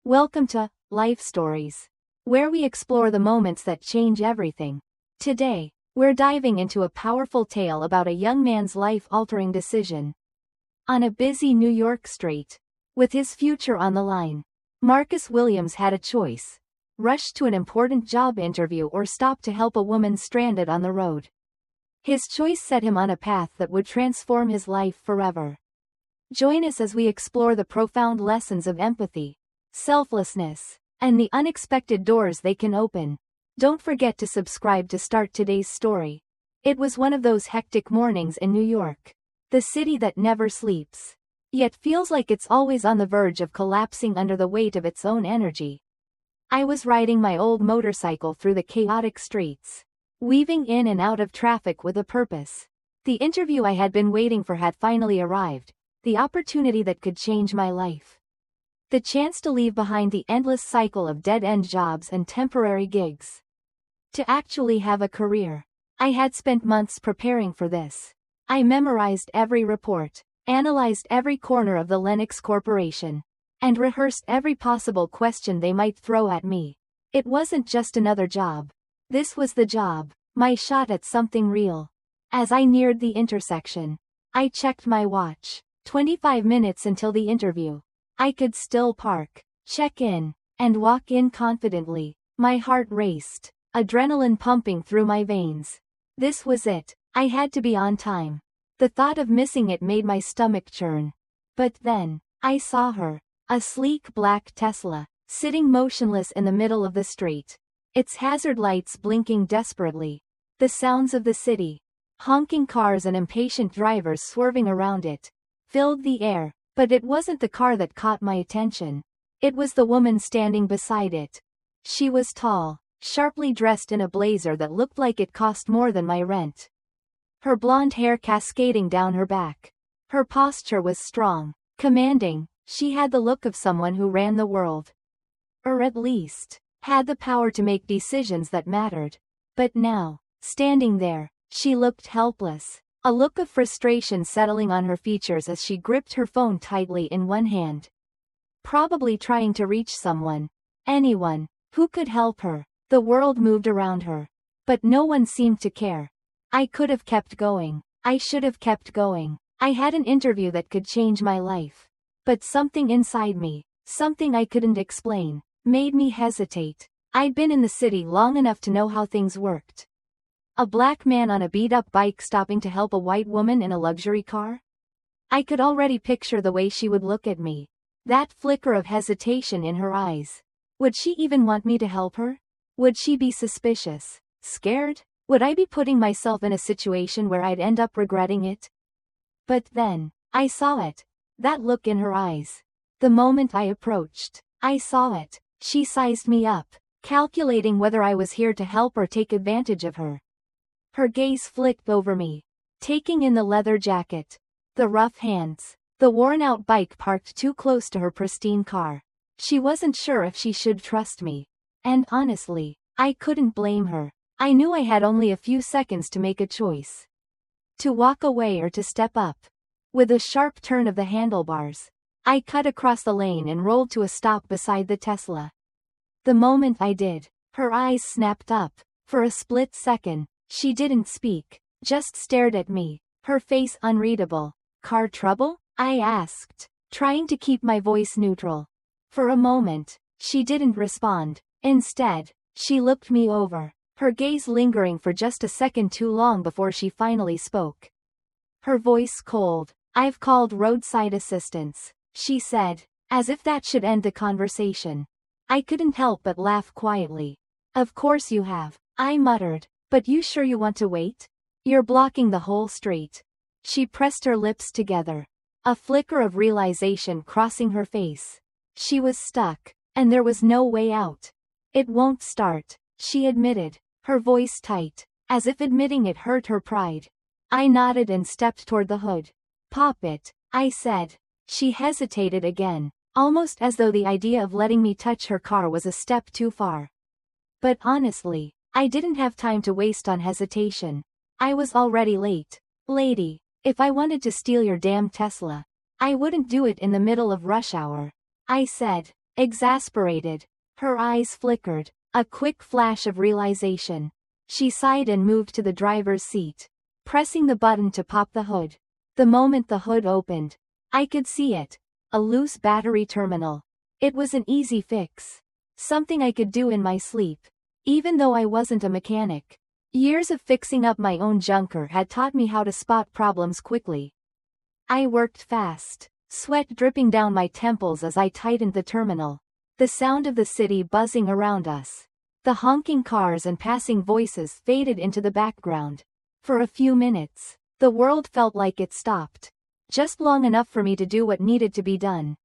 Welcome to Life Stories, where we explore the moments that change everything. Today, we're diving into a powerful tale about a young man's life-altering decision. On a busy New York street, with his future on the line, Marcus Williams had a choice: rush to an important job interview or stop to help a woman stranded on the road. His choice set him on a path that would transform his life forever. Join us as we explore the profound lessons of empathy, selflessness, and the unexpected doors they can open. Don't forget to subscribe to start today's story. It was one of those hectic mornings in New York, the city that never sleeps, yet feels like it's always on the verge of collapsing under the weight of its own energy. I was riding my old motorcycle through the chaotic streets, weaving in and out of traffic with a purpose. The interview I had been waiting for had finally arrived, the opportunity that could change my life. The chance to leave behind the endless cycle of dead-end jobs and temporary gigs. To actually have a career. I had spent months preparing for this. I memorized every report, analyzed every corner of the Lennox Corporation, and rehearsed every possible question they might throw at me. It wasn't just another job. This was the job, my shot at something real. As I neared the intersection, I checked my watch. 25 minutes until the interview. I could still park, check in, and walk in confidently. My heart raced, adrenaline pumping through my veins. This was it. I had to be on time. The thought of missing it made my stomach churn. But then, I saw her, a sleek black Tesla, sitting motionless in the middle of the street, its hazard lights blinking desperately. The sounds of the city, honking cars and impatient drivers swerving around it, filled the air. But it wasn't the car that caught my attention. It was the woman standing beside it. She was tall, sharply dressed in a blazer that looked like it cost more than my rent. Her blonde hair cascading down her back. Her posture was strong, commanding. She had the look of someone who ran the world. Or at least, had the power to make decisions that mattered. But now, standing there, she looked helpless. A look of frustration settling on her features as she gripped her phone tightly in one hand. Probably trying to reach someone. Anyone who could help her. The world moved around her, but no one seemed to care. I could have kept going. I should have kept going. I had an interview that could change my life. But something inside me, something I couldn't explain, made me hesitate. I'd been in the city long enough to know how things worked. A black man on a beat-up bike stopping to help a white woman in a luxury car? I could already picture the way she would look at me. That flicker of hesitation in her eyes. Would she even want me to help her? Would she be suspicious? Scared? Would I be putting myself in a situation where I'd end up regretting it? But then, I saw it. That look in her eyes. The moment I approached, I saw it. She sized me up, calculating whether I was here to help or take advantage of her. Her gaze flicked over me, taking in the leather jacket, the rough hands, the worn-out bike parked too close to her pristine car. She wasn't sure if she should trust me. And honestly, I couldn't blame her. I knew I had only a few seconds to make a choice. To walk away or to step up. With a sharp turn of the handlebars, I cut across the lane and rolled to a stop beside the Tesla. The moment I did, her eyes snapped up. For a split second, she didn't speak, just stared at me, her face unreadable. Car trouble? I asked, trying to keep my voice neutral. For a moment, she didn't respond. Instead, she looked me over, her gaze lingering for just a second too long before she finally spoke. Her voice cold. "I've called roadside assistance," she said, as if that should end the conversation. I couldn't help but laugh quietly. "Of course you have," I muttered. "But you sure you want to wait? You're blocking the whole street." She pressed her lips together, a flicker of realization crossing her face. She was stuck, and there was no way out. "It won't start," she admitted, her voice tight, as if admitting it hurt her pride. I nodded and stepped toward the hood. "Pop it," I said. She hesitated again, almost as though the idea of letting me touch her car was a step too far. But honestly, I didn't have time to waste on hesitation. I was already late. "Lady, if I wanted to steal your damn Tesla, I wouldn't do it in the middle of rush hour," I said. Exasperated. Her eyes flickered. A quick flash of realization. She sighed and moved to the driver's seat, pressing the button to pop the hood. The moment the hood opened, I could see it. A loose battery terminal. It was an easy fix. Something I could do in my sleep. Even though I wasn't a mechanic. Years of fixing up my own junker had taught me how to spot problems quickly. I worked fast, sweat dripping down my temples as I tightened the terminal. The sound of the city buzzing around us. The honking cars and passing voices faded into the background. For a few minutes, the world felt like it stopped. Just long enough for me to do what needed to be done.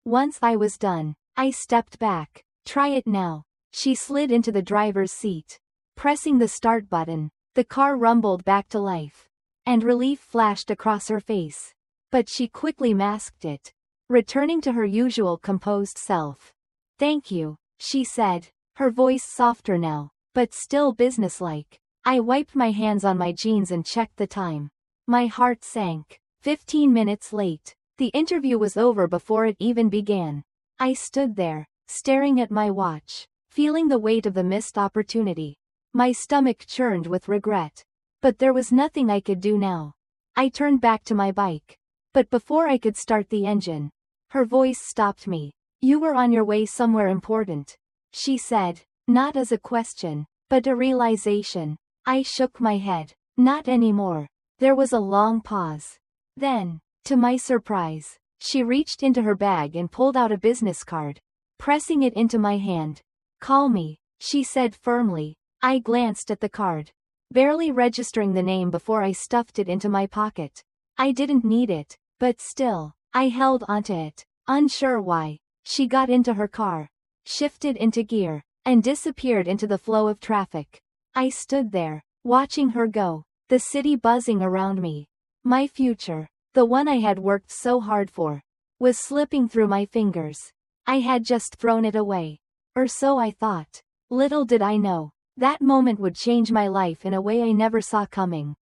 Once I was done, I stepped back. Try it now. She slid into the driver's seat. Pressing the start button, the car rumbled back to life. And relief flashed across her face. But she quickly masked it, returning to her usual composed self. "Thank you," she said, her voice softer now, but still businesslike. I wiped my hands on my jeans and checked the time. My heart sank. 15 minutes late. The interview was over before it even began. I stood there, staring at my watch, feeling the weight of the missed opportunity. My stomach churned with regret. But there was nothing I could do now. I turned back to my bike. But before I could start the engine, her voice stopped me. "You were on your way somewhere important," she said, not as a question, but a realization. I shook my head. "Not anymore." There was a long pause. Then, to my surprise, she reached into her bag and pulled out a business card, pressing it into my hand. "Call me," she said firmly. I glanced at the card, barely registering the name before I stuffed it into my pocket. I didn't need it, but still, I held onto it, unsure why. She got into her car, shifted into gear, and disappeared into the flow of traffic. I stood there, watching her go, the city buzzing around me. My future, the one I had worked so hard for, was slipping through my fingers. I had just thrown it away. Or so I thought. Little did I know, that moment would change my life in a way I never saw coming.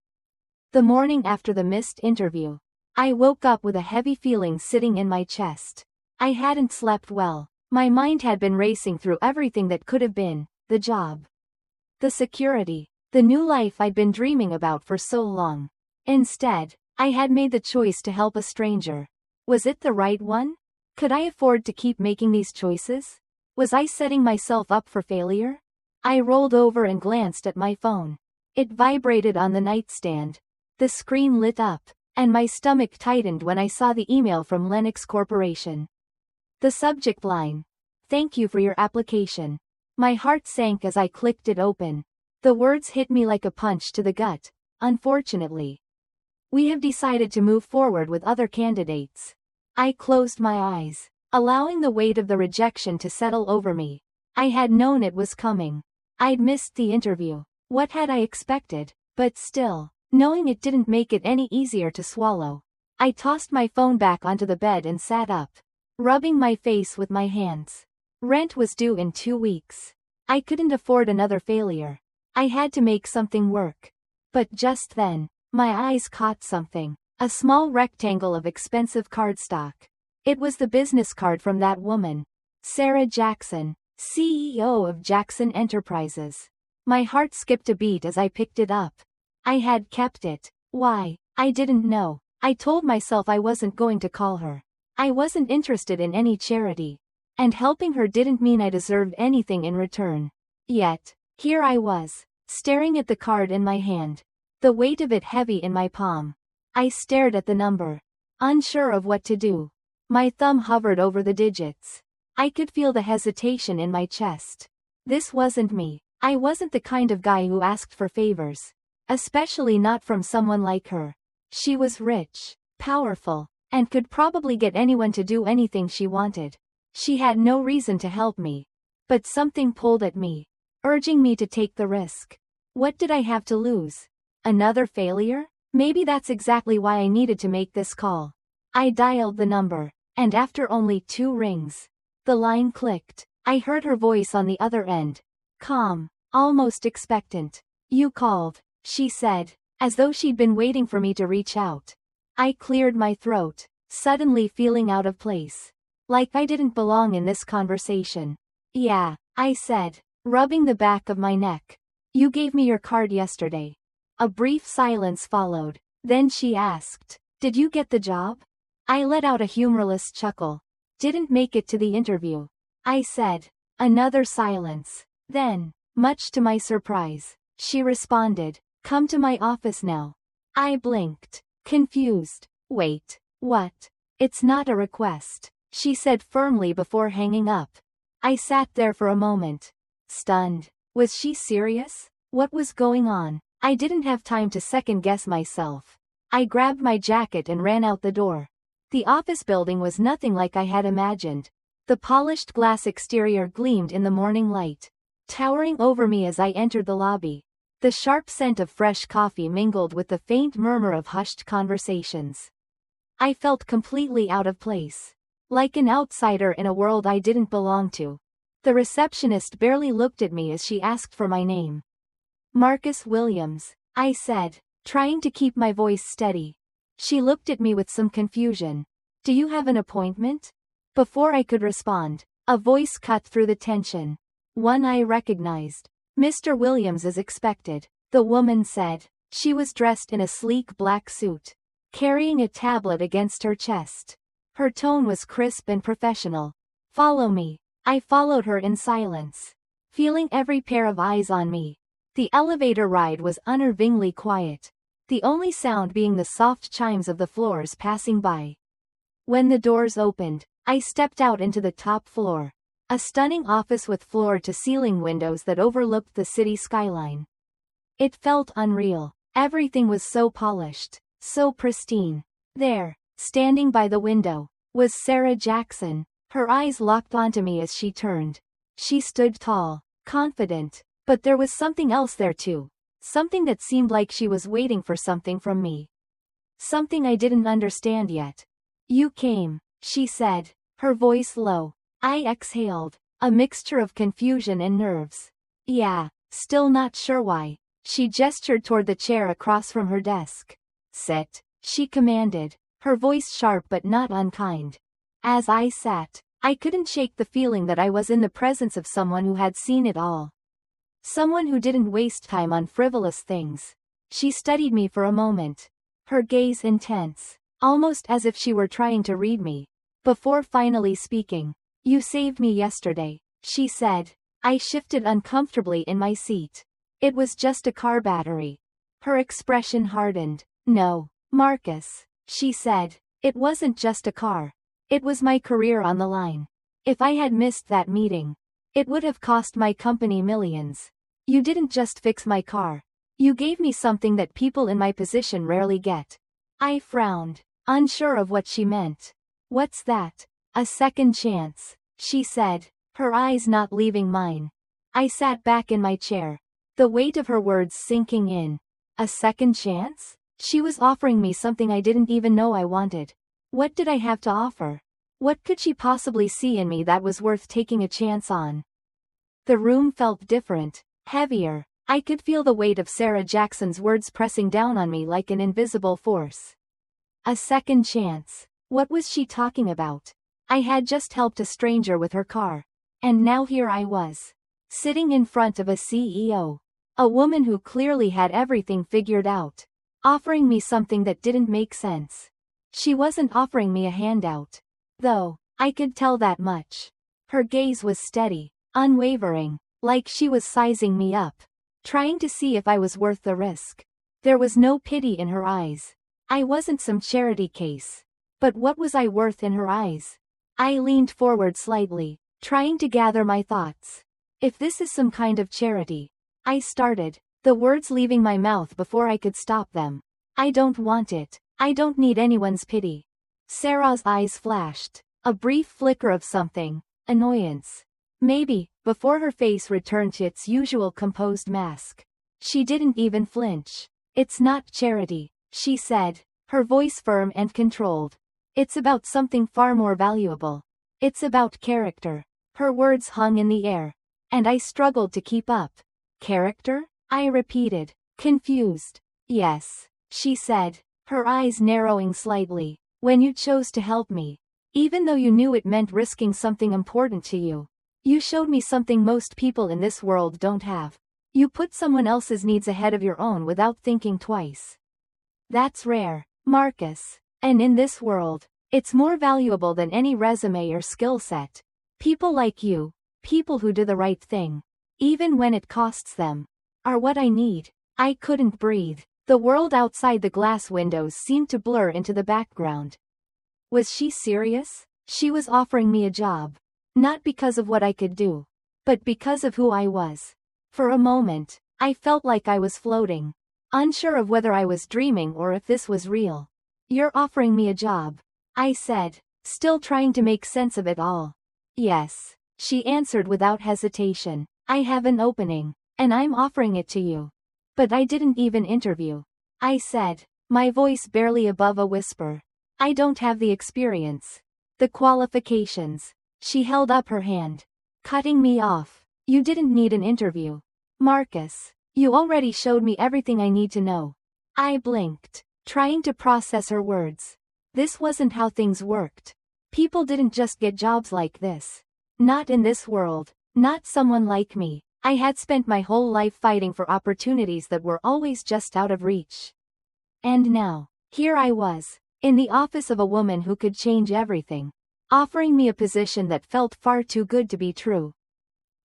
The morning after the missed interview, I woke up with a heavy feeling sitting in my chest. I hadn't slept well. My mind had been racing through everything that could have been: the job, the security, the new life I'd been dreaming about for so long. Instead, I had made the choice to help a stranger. Was it the right one? Could I afford to keep making these choices? Was I setting myself up for failure? I rolled over and glanced at my phone. It vibrated on the nightstand. The screen lit up, and my stomach tightened when I saw the email from Lennox Corporation. The subject line: "Thank you for your application." My heart sank as I clicked it open. The words hit me like a punch to the gut. "Unfortunately, we have decided to move forward with other candidates." I closed my eyes, allowing the weight of the rejection to settle over me. I had known it was coming. I'd missed the interview. What had I expected? But still, knowing it didn't make it any easier to swallow. I tossed my phone back onto the bed and sat up, rubbing my face with my hands. Rent was due in 2 weeks. I couldn't afford another failure. I had to make something work. But just then, my eyes caught something. A small rectangle of expensive cardstock. It was the business card from that woman, Sarah Jackson, CEO of Jackson Enterprises. My heart skipped a beat as I picked it up. I had kept it. Why? I didn't know. I told myself I wasn't going to call her. I wasn't interested in any charity. And helping her didn't mean I deserved anything in return. Yet, here I was, staring at the card in my hand, the weight of it heavy in my palm. I stared at the number, unsure of what to do. My thumb hovered over the digits. I could feel the hesitation in my chest. This wasn't me. I wasn't the kind of guy who asked for favors. Especially not from someone like her. She was rich, powerful, and could probably get anyone to do anything she wanted. She had no reason to help me. But something pulled at me, urging me to take the risk. What did I have to lose? Another failure? Maybe that's exactly why I needed to make this call. I dialed the number, and after only 2 rings, the line clicked. I heard her voice on the other end, calm, almost expectant. "You called," she said, as though she'd been waiting for me to reach out. I cleared my throat, suddenly feeling out of place. like I didn't belong in this conversation. Yeah, I said, rubbing the back of my neck. You gave me your card yesterday. A brief silence followed. Then she asked, did you get the job? I let out a humorless chuckle. Didn't make it to the interview, I said. Another silence. Then, much to my surprise, she responded, come to my office now. I blinked, confused. Wait, what? It's not a request, she said firmly before hanging up. I sat there for a moment, stunned. Was she serious? What was going on? I didn't have time to second-guess myself. I grabbed my jacket and ran out the door. The office building was nothing like I had imagined. The polished glass exterior gleamed in the morning light, towering over me as I entered the lobby. The sharp scent of fresh coffee mingled with the faint murmur of hushed conversations. I felt completely out of place, like an outsider in a world I didn't belong to. The receptionist barely looked at me as she asked for my name. Marcus Williams, I said, trying to keep my voice steady. She looked at me with some confusion. Do you have an appointment? Before I could respond, a voice cut through the tension. One I recognized. Mr. Williams is expected, the woman said. She was dressed in a sleek black suit, carrying a tablet against her chest. Her tone was crisp and professional. Follow me. I followed her in silence, feeling every pair of eyes on me. The elevator ride was unnervingly quiet, the only sound being the soft chimes of the floors passing by. When the doors opened, I stepped out into the top floor. A stunning office with floor-to-ceiling windows that overlooked the city skyline. It felt unreal. Everything was so polished, so pristine. There, standing by the window, was Sarah Jackson, her eyes locked onto me as she turned. She stood tall, confident, but there was something else there too. Something that seemed like she was waiting for something from me. Something I didn't understand yet. You came, she said, her voice low. I exhaled, a mixture of confusion and nerves. Yeah, still not sure why. She gestured toward the chair across from her desk. Sit, she commanded, her voice sharp but not unkind. As I sat, I couldn't shake the feeling that I was in the presence of someone who had seen it all. Someone who didn't waste time on frivolous things. She studied me for a moment, her gaze intense, almost as if she were trying to read me. Before finally speaking, you saved me yesterday, she said. I shifted uncomfortably in my seat. It was just a car battery. Her expression hardened. No, Marcus, she said. It wasn't just a car. It was my career on the line. If I had missed that meeting, it would have cost my company millions. You didn't just fix my car. You gave me something that people in my position rarely get. I frowned, unsure of what she meant. What's that? A second chance, she said, her eyes not leaving mine. I sat back in my chair, the weight of her words sinking in. A second chance? She was offering me something I didn't even know I wanted. What did I have to offer? What could she possibly see in me that was worth taking a chance on? The room felt different, heavier. I could feel the weight of Sarah Jackson's words pressing down on me like an invisible force. A second chance. What was she talking about? I had just helped a stranger with her car. And now here I was, sitting in front of a CEO. A woman who clearly had everything figured out, offering me something that didn't make sense. She wasn't offering me a handout, though. I could tell that much. Her gaze was steady, unwavering, like she was sizing me up, trying to see if I was worth the risk. There was no pity in her eyes. I wasn't some charity case. But what was I worth in her eyes? I leaned forward slightly, trying to gather my thoughts. If this is some kind of charity, I started, the words leaving my mouth before I could stop them. I don't want it. I don't need anyone's pity. Sarah's eyes flashed, a brief flicker of something, annoyance. Maybe, before her face returned to its usual composed mask. She didn't even flinch. It's not charity, she said, her voice firm and controlled. It's about something far more valuable. It's about character. Her words hung in the air, and I struggled to keep up. Character? I repeated, confused. Yes, she said, her eyes narrowing slightly. When you chose to help me, Even though you knew it meant risking something important to you. You showed me something most people in this world don't have. You put someone else's needs ahead of your own without thinking twice. That's rare, Marcus. And in this world, it's more valuable than any resume or skill set. People like you, people who do the right thing, even when it costs them, are what I need. I couldn't breathe. The world outside the glass windows seemed to blur into the background. Was she serious? She was offering me a job. Not because of what I could do, but because of who I was. For a moment, I felt like I was floating, unsure of whether I was dreaming or if this was real. You're offering me a job, I said, still trying to make sense of it all. Yes, she answered without hesitation. I have an opening, and I'm offering it to you. But I didn't even interview. I said, my voice barely above a whisper. I don't have the experience. The qualifications. She held up her hand, cutting me off. You didn't need an interview. Marcus, you already showed me everything I need to know. I blinked, trying to process her words. This wasn't how things worked. People didn't just get jobs like this. Not in this world, not someone like me. I had spent my whole life fighting for opportunities that were always just out of reach. And now, here I was, in the office of a woman who could change everything, offering me a position that felt far too good to be true.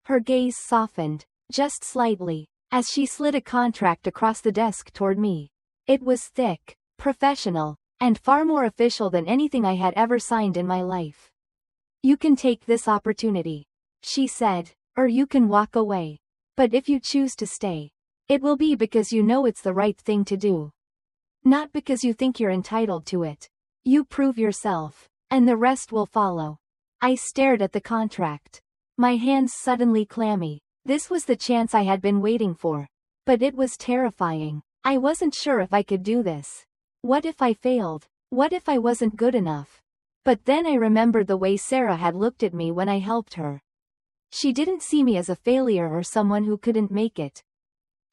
Her gaze softened, just slightly, as she slid a contract across the desk toward me. It was thick, professional, and far more official than anything I had ever signed in my life. You can take this opportunity, she said, or you can walk away. But if you choose to stay, it will be because you know it's the right thing to do. Not because you think you're entitled to it. You prove yourself, and the rest will follow. I stared at the contract. My hands suddenly clammy. This was the chance I had been waiting for. But it was terrifying. I wasn't sure if I could do this. What if I failed? What if I wasn't good enough? But then I remembered the way Sarah had looked at me when I helped her. She didn't see me as a failure or someone who couldn't make it.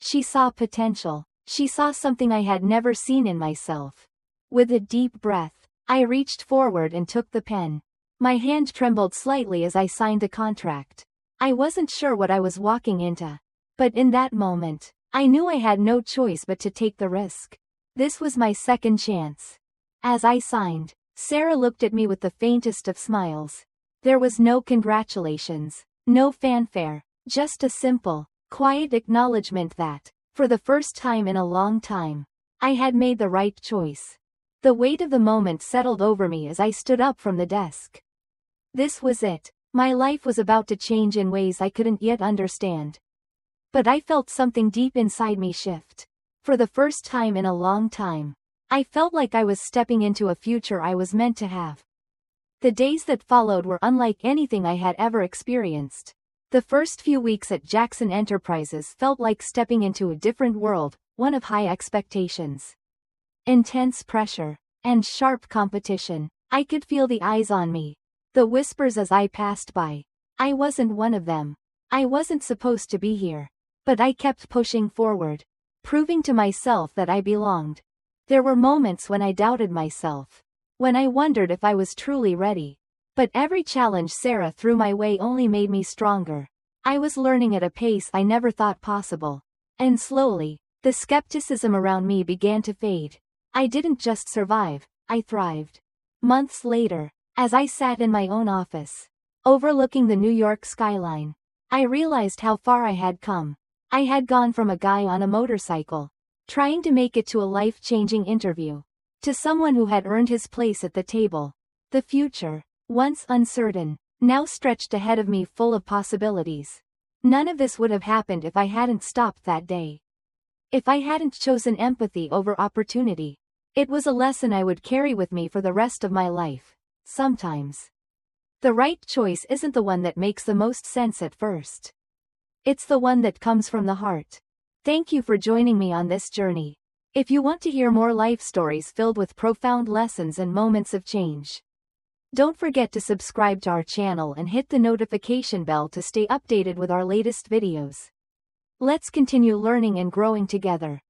She saw potential. She saw something I had never seen in myself. With a deep breath, I reached forward and took the pen. My hand trembled slightly as I signed the contract. I wasn't sure what I was walking into. But in that moment, I knew I had no choice but to take the risk. This was my second chance. As I signed, Sarah looked at me with the faintest of smiles. There was no congratulations, no fanfare, just a simple, quiet acknowledgement that, for the first time in a long time, I had made the right choice. The weight of the moment settled over me as I stood up from the desk. This was it. My life was about to change in ways I couldn't yet understand. But I felt something deep inside me shift. For the first time in a long time, I felt like I was stepping into a future I was meant to have. The days that followed were unlike anything I had ever experienced. The first few weeks at Jackson Enterprises felt like stepping into a different world, one of high expectations, intense pressure, and sharp competition. I could feel the eyes on me, the whispers as I passed by. I wasn't one of them. I wasn't supposed to be here. But I kept pushing forward, proving to myself that I belonged. There were moments when I doubted myself, when I wondered if I was truly ready. But every challenge Sarah threw my way only made me stronger. I was learning at a pace I never thought possible. And slowly, the skepticism around me began to fade. I didn't just survive, I thrived. Months later, as I sat in my own office, overlooking the New York skyline, I realized how far I had come. I had gone from a guy on a motorcycle, trying to make it to a life-changing interview, to someone who had earned his place at the table. The future, once uncertain, now stretched ahead of me full of possibilities. None of this would have happened if I hadn't stopped that day. If I hadn't chosen empathy over opportunity. It was a lesson I would carry with me for the rest of my life. Sometimes, the right choice isn't the one that makes the most sense at first. It's the one that comes from the heart. Thank you for joining me on this journey. If you want to hear more life stories filled with profound lessons and moments of change, don't forget to subscribe to our channel and hit the notification bell to stay updated with our latest videos. Let's continue learning and growing together.